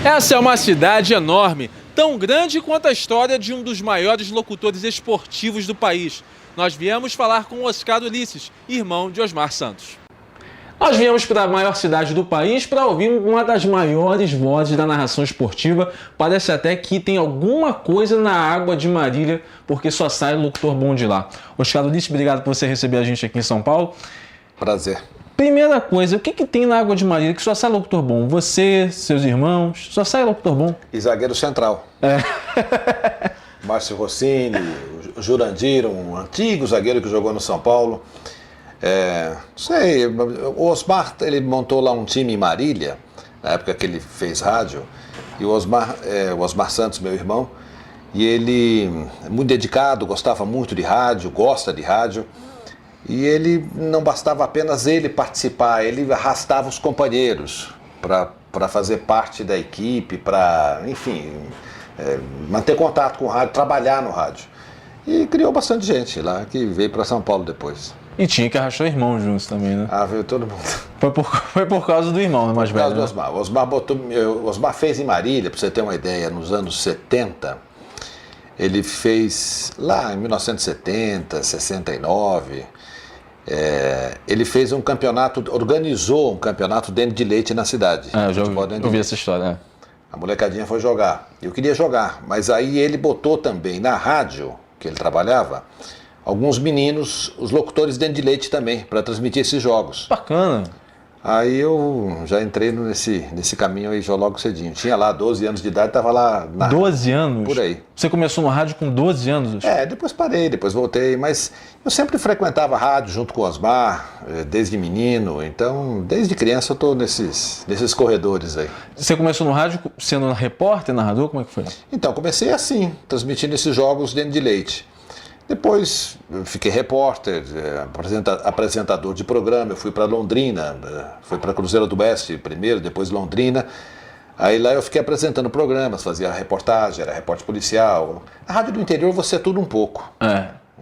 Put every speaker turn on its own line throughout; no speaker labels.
Essa é uma cidade enorme, tão grande quanto a história de um dos maiores locutores esportivos do país. Nós viemos falar com Oscar Ulisses, irmão de Osmar Santos. Nós viemos para a maior cidade do país para ouvir uma das maiores vozes da narração esportiva. Parece até que tem alguma coisa na água de Marília, porque só sai locutor bom de lá. Oscar Ulisses, obrigado por você receber a gente aqui em São Paulo.
Prazer.
Primeira coisa, o que tem na água de Marília que só sai locutor bom? Você, seus irmãos, só sai locutor bom?
E zagueiro central. Márcio Rossini, o Jurandir, um antigo zagueiro que jogou no São Paulo. O Osmar, ele montou lá um time em Marília, na época que ele fez rádio, e o Osmar Santos, meu irmão, e ele é muito dedicado, gostava muito de rádio, gosta de rádio, e ele não bastava apenas ele participar, ele arrastava os companheiros para fazer parte da equipe, para, enfim, manter contato com o rádio, trabalhar no rádio. E criou bastante gente lá, que veio para São Paulo depois.
E tinha que arrastar irmão juntos também, né?
Ah, veio todo mundo.
Foi por causa do irmão, mais velho.
Por causa do Osmar fez em Marília, para você ter uma ideia, nos anos 70, ele fez lá em 1970, 69, ele fez um campeonato, organizou um campeonato dentro de leite na cidade.
Eu vi essa história.
A molecadinha foi jogar. Eu queria jogar, mas aí ele botou também na rádio, que ele trabalhava, alguns meninos, os locutores dentro de leite também, para transmitir esses jogos.
Bacana.
Aí eu já entrei nesse caminho aí já logo cedinho. Tinha lá 12 anos de idade, estava lá na
12 anos?
Por aí.
Você começou no rádio com 12 anos?
Depois parei, depois voltei, mas eu sempre frequentava rádio junto com o Osmar, desde menino, então desde criança eu estou nesses corredores aí.
Você começou no rádio sendo repórter, narrador, como é que foi?
Então, comecei assim, transmitindo esses jogos dentro de leite. Depois fiquei repórter, apresentador de programa, eu fui para Londrina, fui para Cruzeiro do Oeste primeiro, depois Londrina. Aí lá eu fiquei apresentando programas, fazia reportagem, era repórter policial. A rádio do interior você é tudo um pouco.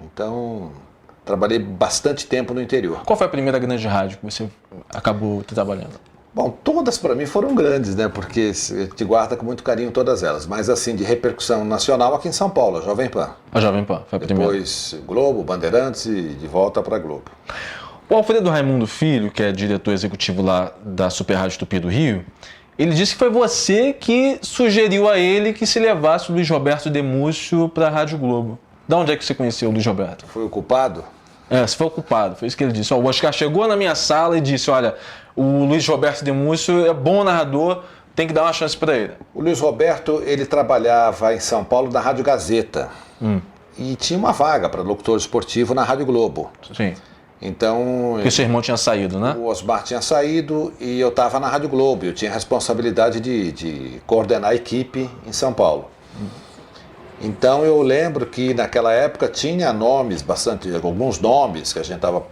Então, trabalhei bastante tempo no interior.
Qual foi a primeira grande rádio que você acabou trabalhando?
Bom, todas para mim foram grandes, né? Porque te guarda com muito carinho todas elas. Mas assim, de repercussão nacional aqui em São Paulo, a Jovem Pan.
A Jovem Pan, foi a primeira.
Depois Globo, Bandeirantes e de volta para Globo.
O Alfredo Raimundo Filho, que é diretor executivo lá da Super Rádio Tupi do Rio, ele disse que foi você que sugeriu a ele que se levasse o Luiz Roberto Demúcio para a Rádio Globo. Da onde é que você conheceu o Luiz Roberto?
Foi o culpado?
Você foi o culpado, foi isso que ele disse. O Oscar chegou na minha sala e disse, olha, o Luiz Roberto Demúcio é bom narrador, tem que dar uma chance para ele.
O Luiz Roberto, ele trabalhava em São Paulo na Rádio Gazeta. E tinha uma vaga para locutor esportivo na Rádio Globo.
Sim.
Então...
Porque seu irmão tinha saído, né?
O Osmar tinha saído e eu estava na Rádio Globo. Eu tinha a responsabilidade de coordenar a equipe em São Paulo. Então eu lembro que naquela época tinha alguns nomes que a gente estava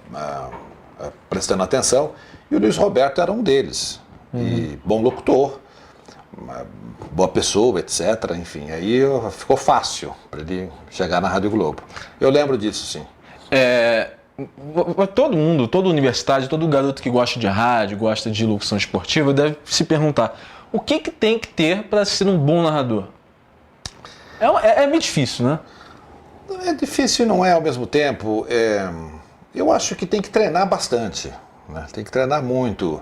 prestando atenção, e o Luiz Roberto era um deles. E bom locutor, boa pessoa, etc. Enfim, aí ficou fácil para ele chegar na Rádio Globo. Eu lembro disso, sim.
Todo mundo, todo universitário, todo garoto que gosta de rádio, gosta de locução esportiva, deve se perguntar, o que tem que ter para ser um bom narrador? É meio difícil, né?
É difícil e não é ao mesmo tempo. Eu acho que tem que treinar bastante, né? Tem que treinar muito.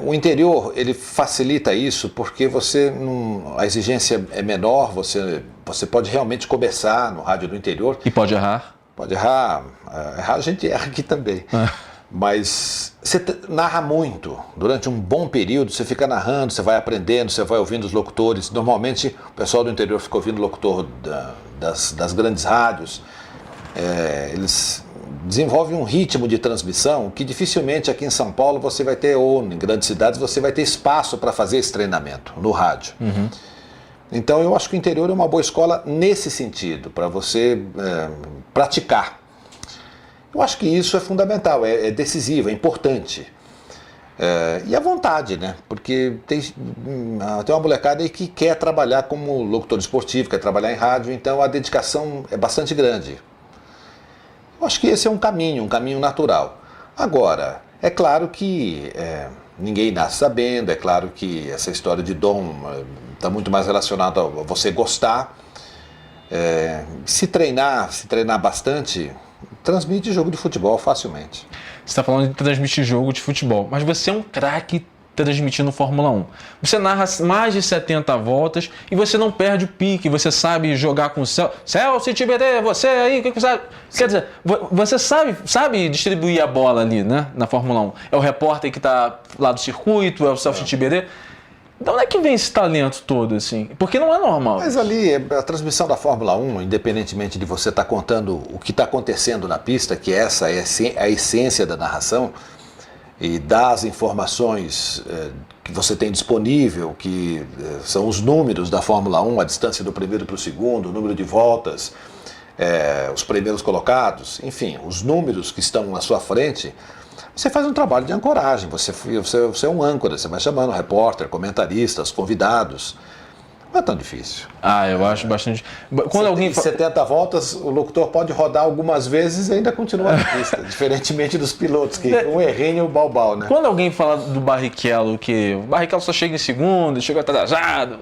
O interior, ele facilita isso porque a exigência é menor, você pode realmente começar no rádio do interior.
E pode errar?
Pode errar. Errar a gente erra aqui também. Mas você narra muito. Durante um bom período, você fica narrando, você vai aprendendo, você vai ouvindo os locutores. Normalmente, o pessoal do interior fica ouvindo o locutor das grandes rádios. Eles desenvolvem um ritmo de transmissão que dificilmente aqui em São Paulo você vai ter, ou em grandes cidades, você vai ter espaço para fazer esse treinamento no rádio. Então, eu acho que o interior é uma boa escola nesse sentido, para você praticar. Eu acho que isso é fundamental, é decisivo, é importante. E a vontade, né? Porque tem uma molecada aí que quer trabalhar como locutor esportivo, quer trabalhar em rádio, então a dedicação é bastante grande. Eu acho que esse é um caminho natural. Agora, é claro que ninguém nasce sabendo. É claro que essa história de dom está muito mais relacionada a você gostar. Se treinar bastante, transmite jogo de futebol facilmente.
Você está falando de transmitir jogo de futebol, mas você é um craque transmitindo Fórmula 1. Você narra mais de 70 voltas e você não perde o pique, você sabe jogar com o Celso Tiberê, você aí, o que você sabe? Quer dizer, você sabe distribuir a bola ali, né, na Fórmula 1. É o repórter que está lá do circuito, é o Celso Tiberê. De onde é que vem esse talento todo, assim? Porque não é normal.
Mas ali, a transmissão da Fórmula 1, independentemente de você estar contando o que está acontecendo na pista, que essa é a essência da narração, e das informações que você tem disponível, que são os números da Fórmula 1, a distância do primeiro para o segundo, o número de voltas, os primeiros colocados, enfim, os números que estão na sua frente, você faz um trabalho de ancoragem, você é um âncora, você vai chamando repórter, comentaristas, convidados. Não é tão difícil.
Eu acho bastante.
Quando alguém 70 voltas, o locutor pode rodar algumas vezes e ainda continua na pista, diferentemente dos pilotos, que um errinho e o balbal, né?
Quando alguém fala do Barrichello, que o Barrichello só chega em segundo, chega atrasado,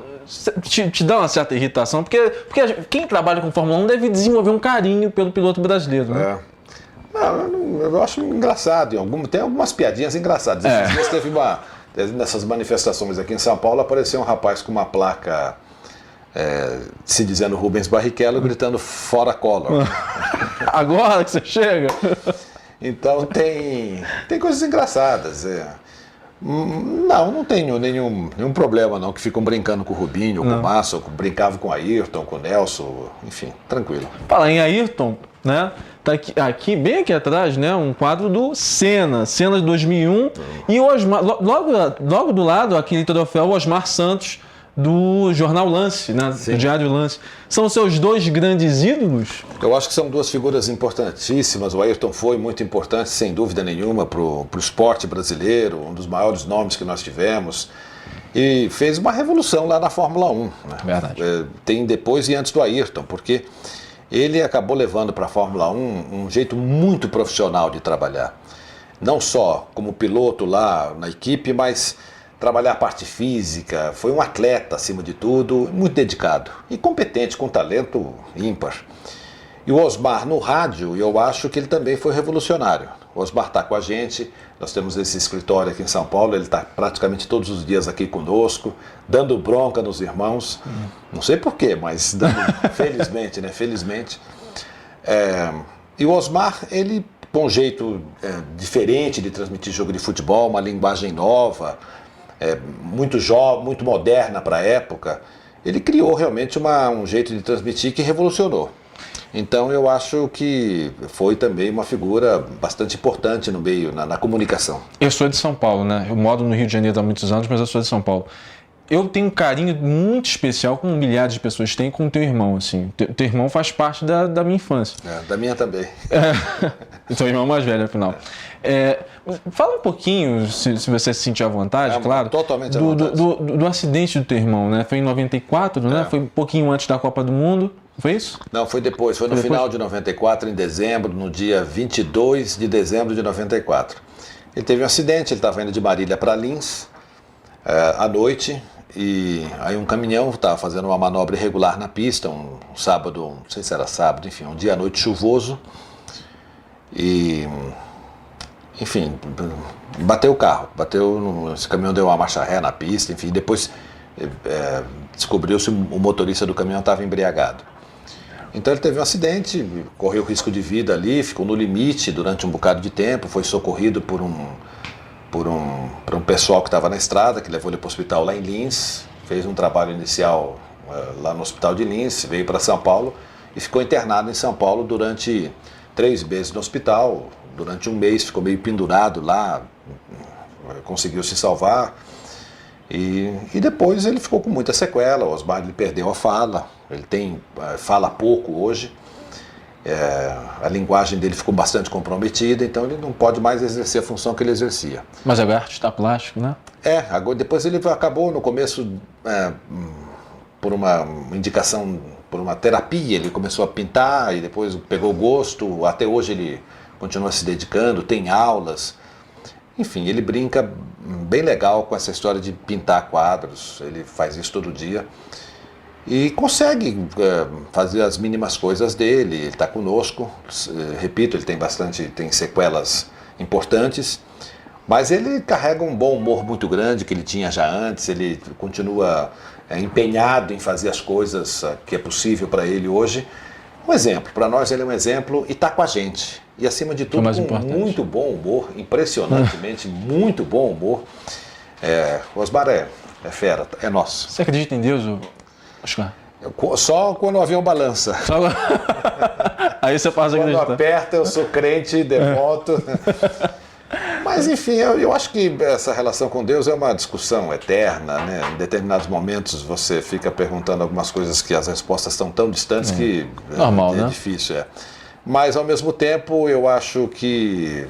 te dá uma certa irritação, porque quem trabalha com Fórmula 1 deve desenvolver um carinho pelo piloto brasileiro, né?
Não, eu acho engraçado, tem algumas piadinhas engraçadas. Esses dias teve nessas manifestações aqui em São Paulo, apareceu um rapaz com uma placa se dizendo Rubens Barrichello, gritando fora Collor.
Agora que você chega?
Então tem coisas engraçadas. Não tenho nenhum problema não, que ficam brincando com o Rubinho, com o Massa, brincavam com o Ayrton, com o Nelson, enfim, tranquilo.
Falar em Ayrton, né? Tá aqui, bem aqui atrás, né? Um quadro do Senna de 2001 e o Osmar, logo do lado, aquele troféu Osmar Santos do jornal Lance, né? Do Diário Lance. São seus dois grandes ídolos?
Eu acho que são duas figuras importantíssimas. O Ayrton foi muito importante, sem dúvida nenhuma, para o esporte brasileiro, um dos maiores nomes que nós tivemos. E fez uma revolução lá na Fórmula 1. Né?
Verdade.
Tem depois e antes do Ayrton, porque ele acabou levando para a Fórmula 1 um jeito muito profissional de trabalhar. Não só como piloto lá na equipe, mas trabalhar a parte física. Foi um atleta, acima de tudo, muito dedicado e competente, com talento ímpar. E o Osmar no rádio, eu acho que ele também foi revolucionário. O Osmar está com a gente, nós temos esse escritório aqui em São Paulo, ele está praticamente todos os dias aqui conosco, dando bronca nos irmãos. Não sei porquê, mas dando, felizmente, né? Felizmente. E o Osmar, ele com um jeito diferente de transmitir jogo de futebol, uma linguagem nova, muito jovem, muito moderna para a época, ele criou realmente um jeito de transmitir que revolucionou. Então eu acho que foi também uma figura bastante importante no meio, na comunicação.
Eu sou de São Paulo, né? Eu moro no Rio de Janeiro há muitos anos, mas eu sou de São Paulo. Eu tenho um carinho muito especial, como milhares de pessoas têm, com o teu irmão, assim. Teu irmão faz parte da minha infância.
Da minha também.
Teu irmão mais velho, afinal. Fala um pouquinho, se você se sentir à vontade, claro.
Totalmente à vontade.
Do acidente do teu irmão, né? Foi em 94, né? Foi um pouquinho antes da Copa do Mundo. Foi isso?
Não, foi depois. Foi no final de 94, em dezembro, no dia 22 de dezembro de 94. Ele teve um acidente, ele estava indo de Marília para Lins, à noite, e aí um caminhão estava fazendo uma manobra irregular na pista, um sábado, não sei se era sábado, enfim, um dia à noite chuvoso, e, enfim, bateu o carro, esse caminhão deu uma marcha ré na pista, enfim, depois descobriu-se o motorista do caminhão estava embriagado. Então ele teve um acidente, correu risco de vida ali, ficou no limite durante um bocado de tempo, foi socorrido por um pessoal que estava na estrada, que levou ele para o hospital lá em Lins, fez um trabalho inicial lá no hospital de Lins, veio para São Paulo e ficou internado em São Paulo durante 3 meses no hospital. Durante um mês ficou meio pendurado lá, conseguiu se salvar. E depois ele ficou com muita sequela. O Osmar ele perdeu a fala, ele fala pouco hoje, a linguagem dele ficou bastante comprometida, então ele não pode mais exercer a função que ele exercia.
Mas agora é artista plástico, né?
Agora, depois ele acabou no começo, por uma indicação, por uma terapia, ele começou a pintar e depois pegou gosto, até hoje ele continua se dedicando, tem aulas. Enfim, ele brinca bem legal com essa história de pintar quadros, ele faz isso todo dia. E consegue fazer as mínimas coisas dele, ele está conosco, repito, ele tem sequelas importantes, mas ele carrega um bom humor muito grande que ele tinha já antes, ele continua empenhado em fazer as coisas que é possível para ele hoje. Um exemplo, para nós ele é um exemplo e está com a gente. E acima de tudo com muito bom humor, impressionantemente muito bom humor. O Osmar é fera, é nosso.
Você acredita em Deus, Oscar?
Só quando o avião balança.
Aí você passa a acreditar.
Quando aperta, eu sou crente, devoto. Mas enfim, eu acho que essa relação com Deus é uma discussão eterna, né? Em determinados momentos você fica perguntando algumas coisas que as respostas estão tão distantes que
normal,
é difícil. Mas ao mesmo tempo eu acho que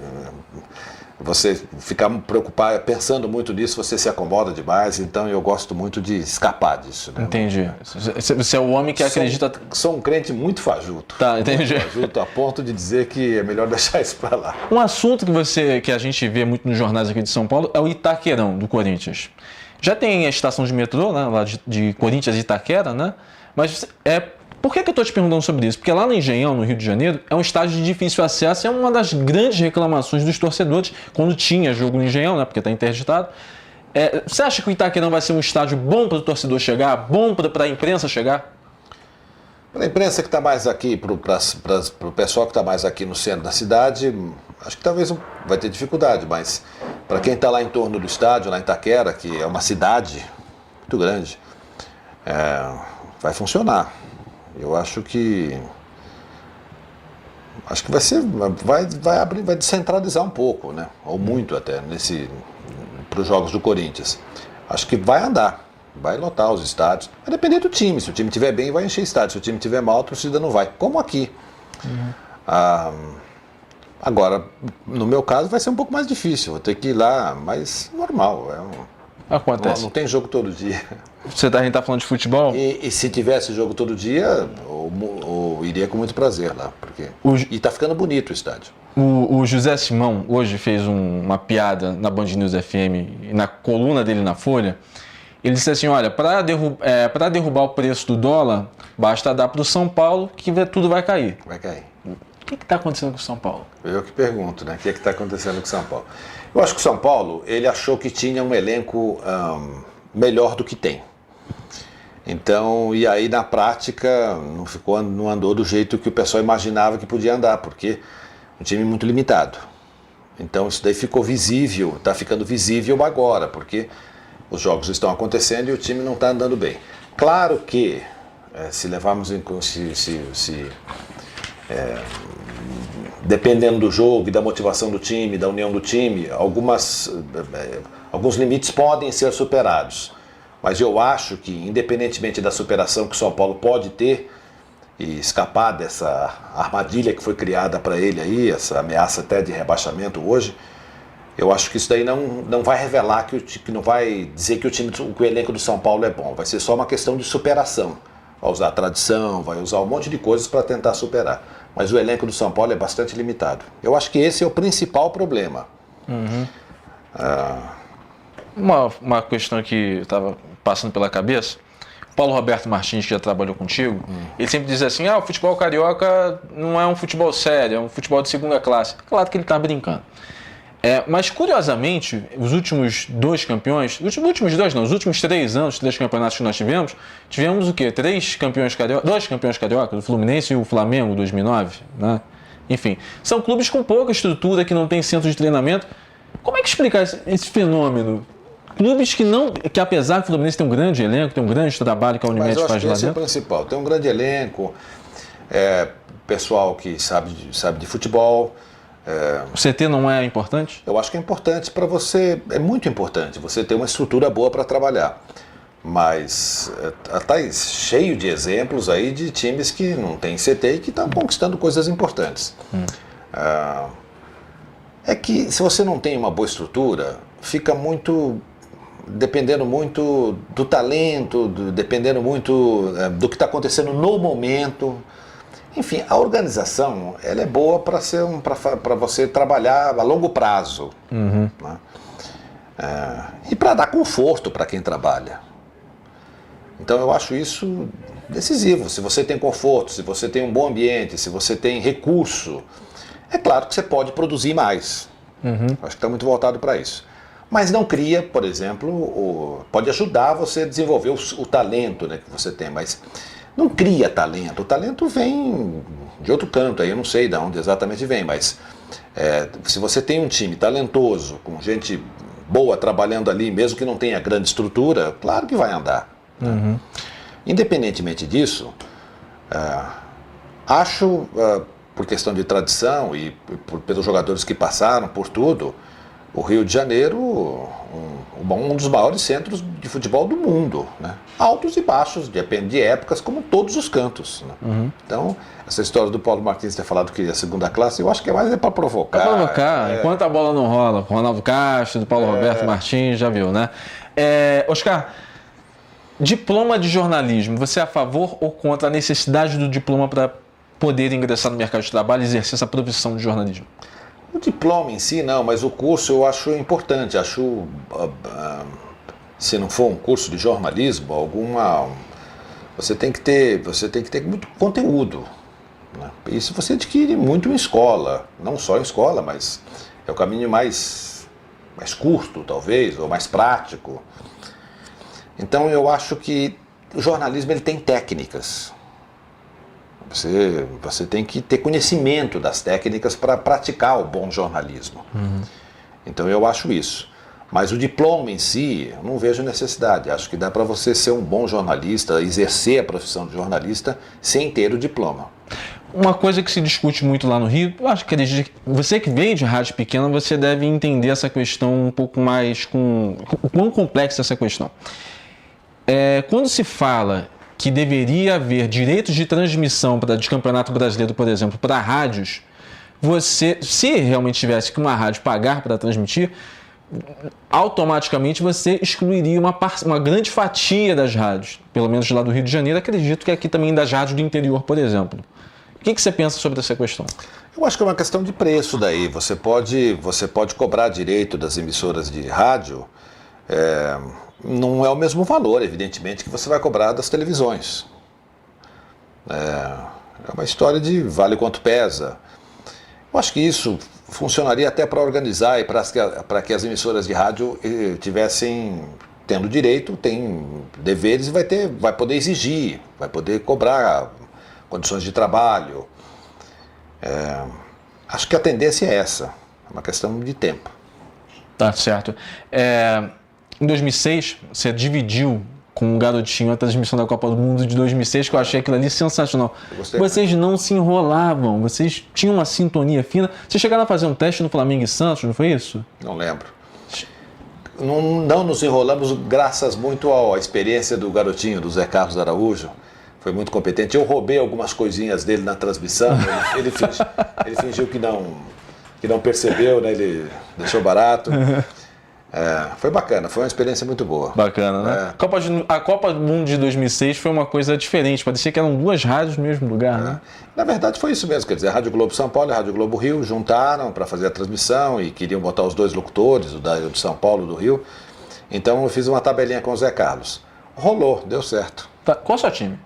você ficar preocupado, pensando muito nisso, você se acomoda demais, então eu gosto muito de escapar disso. Né?
Entendi. Você é o homem que acredita...
Sou um crente muito fajuto.
Tá, entendi.
Muito fajuto, a ponto de dizer que é melhor deixar isso para lá.
Um assunto que a gente vê muito nos jornais aqui de São Paulo é o Itaquerão, do Corinthians. Já tem a estação de metrô, né, lá de Corinthians e Itaquera, né? Mas por que eu estou te perguntando sobre isso? Porque lá no Engenhão, no Rio de Janeiro, é um estádio de difícil acesso, é uma das grandes reclamações dos torcedores quando tinha jogo no Engenhão, né, porque está interditado. Você acha que o Itaquerão vai ser um estádio bom para o torcedor chegar, bom para a imprensa chegar?
Para a imprensa que está mais aqui, para o pessoal que está mais aqui no centro da cidade, acho que talvez vai ter dificuldade, mas para quem está lá em torno do estádio, lá em Itaquera, que é uma cidade muito grande, vai funcionar. Eu acho que vai ser, vai abrir, vai descentralizar um pouco, né? Ou muito até para os jogos do Corinthians. Acho que vai andar, vai lotar os estádios. Vai depender do time. Se o time estiver bem, vai encher estádio. Se o time estiver mal, a torcida não vai. Como aqui. Agora, no meu caso, vai ser um pouco mais difícil. Vou ter que ir lá, mas normal.
Acontece.
Não tem jogo todo dia.
A gente tá falando de futebol?
E se tivesse jogo todo dia, eu iria com muito prazer lá. E tá ficando bonito o estádio.
O José Simão hoje fez uma piada na Band News FM, na coluna dele na Folha. Ele disse assim, olha, para derrubar o preço do dólar, basta dar para o São Paulo que tudo vai cair.
Vai cair.
O que está acontecendo com o São Paulo?
Eu que pergunto, né? O que está acontecendo com o São Paulo? Eu acho que o São Paulo, ele achou que tinha um elenco melhor do que tem. Então, e aí na prática não andou do jeito que o pessoal imaginava que podia andar, porque um time muito limitado. Então isso daí ficou visível, está ficando visível agora, porque os jogos estão acontecendo e o time não está andando bem. Claro que, se levarmos em dependendo do jogo e da motivação do time, da união do time, alguns limites podem ser superados. Mas eu acho que, independentemente da superação que o São Paulo pode ter e escapar dessa armadilha que foi criada para ele aí, essa ameaça até de rebaixamento hoje, eu acho que isso daí não vai revelar, que não vai dizer que o elenco do São Paulo é bom. Vai ser só uma questão de superação. Vai usar tradição, vai usar um monte de coisas para tentar superar. Mas o elenco do São Paulo é bastante limitado. Eu acho que esse é o principal problema.
Uma questão que estava passando pela cabeça, Paulo Roberto Martins, que já trabalhou contigo, ele sempre diz assim, o futebol carioca não é um futebol sério, é um futebol de segunda classe. Claro que ele está brincando. Mas, curiosamente, os últimos dois campeões, os últimos 3 anos, 3 campeonatos que nós tivemos o quê? 2 campeões cariocas, o Fluminense e o Flamengo, 2009, né? Enfim, são clubes com pouca estrutura, que não tem centro de treinamento. Como é que explicar esse fenômeno? Clubes que apesar que o Fluminense tem um grande elenco, tem um grande trabalho que a Unimed faz lá dentro.
Esse é o principal, tem um grande elenco, pessoal que sabe de futebol.
O CT não é importante?
Eu acho que é importante para você, é muito importante você ter uma estrutura boa para trabalhar. Mas está cheio de exemplos aí de times que não têm CT e que estão conquistando coisas importantes. É que se você não tem uma boa estrutura, fica dependendo muito do talento, dependendo muito do que está acontecendo no momento. Enfim, a organização ela é boa para você trabalhar a longo prazo. Né? e para dar conforto para quem trabalha. Então eu acho isso decisivo. Se você tem conforto, se você tem um bom ambiente, se você tem recurso, é claro que você pode produzir mais. Acho que está muito voltado para isso. Mas não cria, por exemplo, pode ajudar você a desenvolver o talento, né, que você tem, mas não cria talento. O talento vem de outro canto, aí eu não sei de onde exatamente vem, mas se você tem um time talentoso, com gente boa trabalhando ali, mesmo que não tenha grande estrutura, claro que vai andar. Independentemente disso, acho, por questão de tradição e pelos jogadores que passaram por tudo, o Rio de Janeiro, um dos maiores centros de futebol do mundo, né? Altos e baixos, depende de épocas, como todos os cantos, né? Então, essa história do Paulo Martins ter falado que é a segunda classe, eu acho que é mais para provocar.
Para provocar, enquanto a bola não rola, Ronaldo Castro, Paulo Roberto Martins, já viu, né? Oscar, diploma de jornalismo, você é a favor ou contra a necessidade do diploma para poder ingressar no mercado de trabalho e exercer essa profissão de jornalismo?
O diploma em si não, mas o curso eu acho importante. Acho, se não for um curso de jornalismo, você tem que ter muito conteúdo, né? Isso você adquire muito em escola, não só em escola, mas é o caminho mais curto, talvez, ou mais prático. Então eu acho que o jornalismo ele tem técnicas. Você tem que ter conhecimento das técnicas para praticar o bom jornalismo. Então eu acho isso. Mas o diploma em si, eu não vejo necessidade. Acho que dá para você ser um bom jornalista, exercer a profissão de jornalista sem ter o diploma.
Uma coisa que se discute muito lá no Rio, eu acho que você que veio de rádio pequena, você deve entender essa questão um pouco mais o quão complexa é essa questão. Quando se fala que deveria haver direitos de transmissão de Campeonato Brasileiro, por exemplo, para rádios, se realmente tivesse que uma rádio pagar para transmitir, automaticamente você excluiria uma grande fatia das rádios, pelo menos lá do Rio de Janeiro, acredito que aqui também das rádios do interior, por exemplo. O que você pensa sobre essa questão?
Eu acho que é uma questão de preço daí. Você pode cobrar direito das emissoras de rádio, não é o mesmo valor, evidentemente, que você vai cobrar das televisões. É uma história de vale quanto pesa. Eu acho que isso funcionaria até para organizar e para que as emissoras de rádio tivessem tendo direito, tem deveres e vai poder exigir, vai poder cobrar condições de trabalho. Acho que a tendência é essa, é uma questão de tempo.
Tá certo. Em 2006, você dividiu com um garotinho a transmissão da Copa do Mundo de 2006, que eu achei aquilo ali sensacional. Vocês não se enrolavam, vocês tinham uma sintonia fina. Vocês chegaram a fazer um teste no Flamengo e Santos, não foi isso?
Não lembro. Não nos enrolamos graças muito à experiência do garotinho, do Zé Carlos Araújo. Foi muito competente. Eu roubei algumas coisinhas dele na transmissão, ele fingiu que não percebeu, né? Ele deixou barato. Foi bacana, foi uma experiência muito boa.
Bacana, né? A Copa do Mundo de 2006 foi uma coisa diferente, parecia que eram duas rádios no mesmo lugar, né?
Na verdade foi isso mesmo, quer dizer, a Rádio Globo São Paulo e a Rádio Globo Rio juntaram para fazer a transmissão e queriam botar os dois locutores, o de São Paulo e do Rio. Então eu fiz uma tabelinha com o Zé Carlos. Rolou, deu certo.
Tá. Qual é o seu time?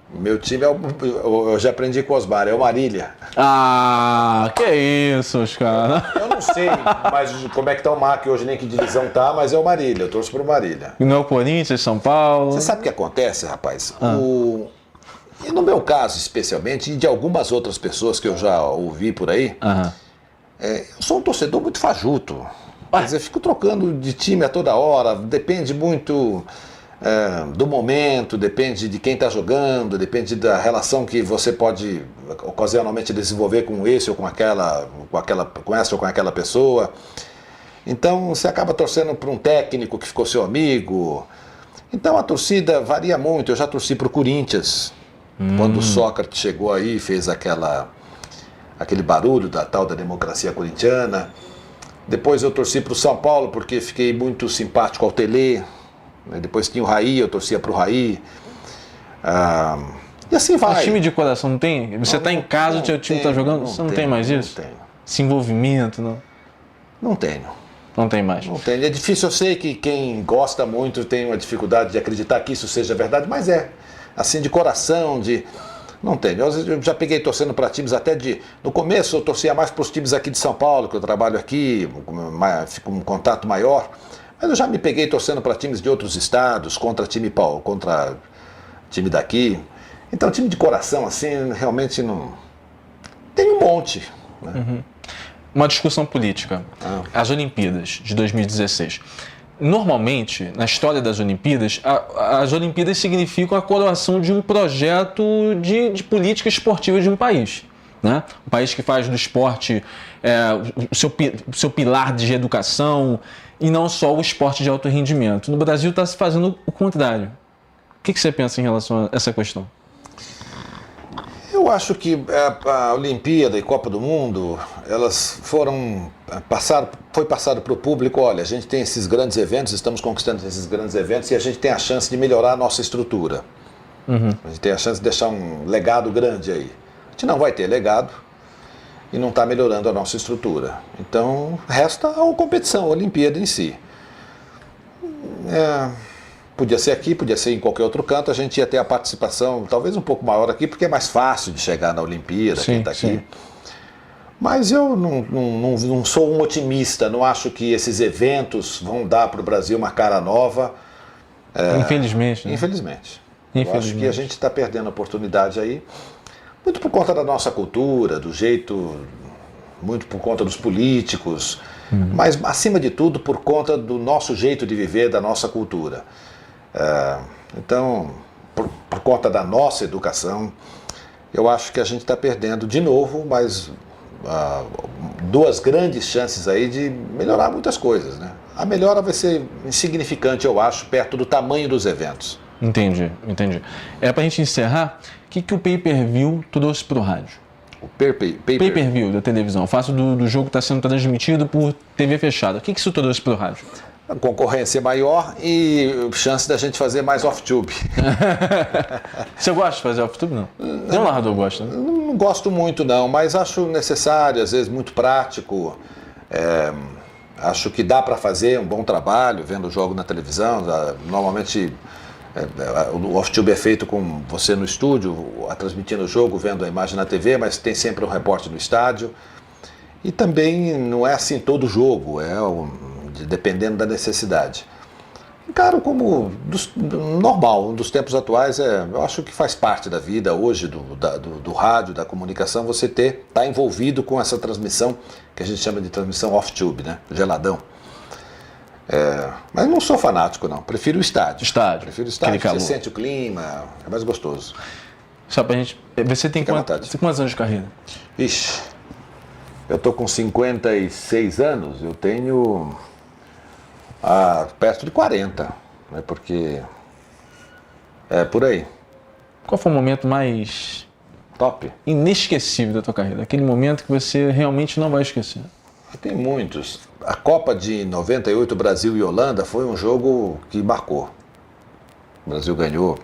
Meu time eu já aprendi com o Osmar, é o Marília.
Ah, que isso, Oscar.
Eu não sei mas como é que tá o MAC hoje, nem que divisão tá, mas é o Marília, eu torço pro Marília.
E não é o Corinthians, São Paulo?
Você sabe o que acontece, rapaz? E no meu caso, especialmente, e de algumas outras pessoas que eu já ouvi por aí, eu sou um torcedor muito fajuto. Quer dizer, eu fico trocando de time a toda hora, depende muito do momento, depende de quem está jogando, depende da relação que você pode ocasionalmente desenvolver com esse ou com essa ou com aquela pessoa. Então você acaba torcendo para um técnico que ficou seu amigo. Então a torcida varia muito. Eu já torci para o Corinthians, quando o Sócrates chegou aí e fez aquele barulho da tal da democracia corintiana. Depois eu torci para o São Paulo porque fiquei muito simpático ao Telê. Depois tinha o Raí, eu torcia para o Raí. E assim vai.
Mas time de coração não tem? Você está em casa, o seu time está jogando? Você não tem mais isso?
Não tenho.
Esse envolvimento, não?
Não tenho.
Não tem mais.
Não tem. É difícil, eu sei que quem gosta muito tem uma dificuldade de acreditar que isso seja verdade, mas é. Assim, de coração, Não tem. Eu já peguei torcendo para times até de... No começo eu torcia mais para os times aqui de São Paulo, que eu trabalho aqui, fico um contato maior. Mas eu já me peguei torcendo para times de outros estados, contra time daqui. Então, time de coração, assim, realmente não... Tem um monte, né?
Uhum. Uma discussão política. As Olimpíadas de 2016. Normalmente, na história das Olimpíadas, as Olimpíadas significam a coroação de um projeto de política esportiva de um país. Né? Um país que faz do esporte o seu pilar de educação e não só o esporte de alto rendimento. No Brasil está se fazendo o contrário. O que você pensa em relação a essa questão?
Eu acho que a Olimpíada e Copa do Mundo, elas foi passado para o público, olha, a gente tem esses grandes eventos, estamos conquistando esses grandes eventos e a gente tem a chance de melhorar a nossa estrutura. Uhum. A gente tem a chance de deixar um legado grande aí. A gente não vai ter legado e não está melhorando a nossa estrutura. Então, resta a competição, a Olimpíada em si. Podia ser aqui, podia ser em qualquer outro canto, a gente ia ter a participação talvez um pouco maior aqui, porque é mais fácil de chegar na Olimpíada, quem está aqui. Mas eu não sou um otimista, não acho que esses eventos vão dar para o Brasil uma cara nova.
Infelizmente. Né?
Infelizmente. Eu acho que a gente está perdendo a oportunidade aí, muito por conta da nossa cultura, do jeito, muito por conta dos políticos, mas acima de tudo por conta do nosso jeito de viver, da nossa cultura. Então, por conta da nossa educação, eu acho que a gente está perdendo de novo, mas duas grandes chances aí de melhorar muitas coisas, né? A melhora vai ser insignificante, eu acho, perto do tamanho dos eventos.
Entendi. Para a gente encerrar, o que o pay-per-view trouxe para o rádio?
O pay-per-view
da televisão. Eu faço do jogo que está sendo transmitido por TV fechada. O que isso trouxe para o rádio?
A concorrência maior e chance da gente fazer mais off-tube.
Você gosta de fazer off-tube, não? Nenhum narrador gosta, né?
Não gosto muito, não, mas acho necessário, às vezes muito prático. Acho que dá para fazer um bom trabalho vendo o jogo na televisão. Normalmente o off-tube é feito com você no estúdio, transmitindo o jogo, vendo a imagem na TV, mas tem sempre um repórter no estádio. E também não é assim todo jogo, dependendo da necessidade. Encaro como normal, dos tempos atuais, eu acho que faz parte da vida hoje, do rádio, da comunicação, você estar envolvido com essa transmissão, que a gente chama de transmissão off-tube, né? Geladão. Mas não sou fanático, não. Prefiro o estádio. Prefiro o estádio, você sente o clima, é mais gostoso.
Só pra gente... Você tem quantos anos de carreira?
Ixi, eu tô com 56 anos, eu tenho... perto de 40, né? Porque por aí.
Qual foi o momento mais
top,
inesquecível da tua carreira? Aquele momento que você realmente não vai esquecer?
Tem muitos. A Copa de 98, Brasil e Holanda, foi um jogo que marcou. O Brasil ganhou.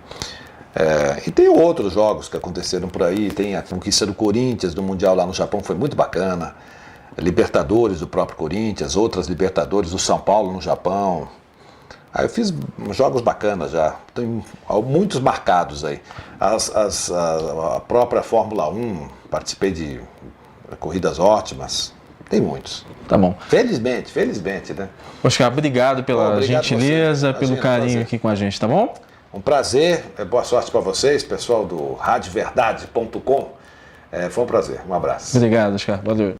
E tem outros jogos que aconteceram por aí. Tem a conquista do Corinthians, do Mundial lá no Japão, foi muito bacana. Libertadores do próprio Corinthians, outras Libertadores do São Paulo no Japão. Aí eu fiz jogos bacanas já, tem muitos marcados aí. A própria Fórmula 1, participei de corridas ótimas, tem muitos.
Tá bom.
Felizmente, né?
Oscar, obrigado pela gentileza,
você.
Pelo carinho aqui com a gente, tá bom?
Um prazer, boa sorte para vocês, pessoal do radioverdade.com. Foi um prazer, um abraço.
Obrigado, Oscar, valeu.